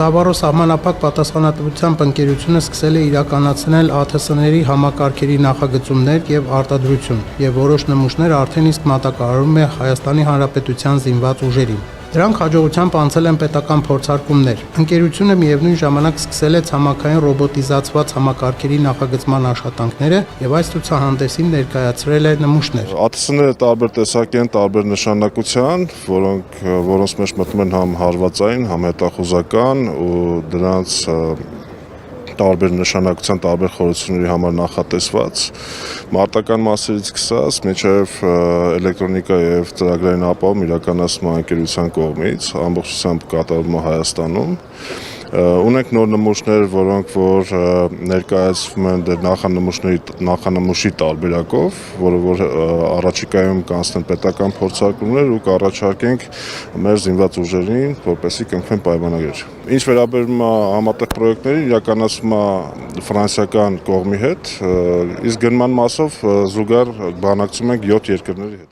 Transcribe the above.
Ավարո սահմանափակ պատասխանատվությամբ ընկերությունը սկսել է իրականացնել ԱԹՍ-ների համակարգերի նախագծումներ եւ արտադրություն, եւ որոշ նմուշներ արդեն իսկ մատակարարում է Հայաստանի Հանրապետության զինված ուժերին։ Դրանք հաջողությամբ անցել են պետական փորձարկումներ։ Ընկերությունը միևնույն ժամանակ սկսել է ցամաքային ռոբոտիզացված համակարգերի նախագծման աշխատանքները եւ այս ցուցահանդեսին ներկայացրել է նմուշներ։ ԱԹՍ-ները տարբեր տեսակ են, տարբեր նշանակության, որոնց մեջ մտնում են համ հարվածային, համ հետախուզական ու դրանց տարբեր նշանակության, տարբեր խորհուրդների համար նախատեսված մարտական մասերից սկսած մինչև էլեկտրոնիկա եւ ծրագրային ապահովում իրականացման ընկերության կողմից ամբողջությամբ կատարվում է Հայաստանում։ Ունենք նոր նմուշներ, որոնք որ ներկայացվում են դեր նախանմուշի տարբերակով, որը առաջիկայում կանցնեն պետական փորձարկումներ ու կառաջարկենք մեր զինված ուժերին, որպեսզի կնքվեն պայմանագիր։ Ինչ վերաբերում է համատեղ պրոյեկտներին, իրականացվում է ֆրանսիական կողմի հետ, իսկ գնման մասով զուգահեռ բանակցում ենք 7 երկրների հետ։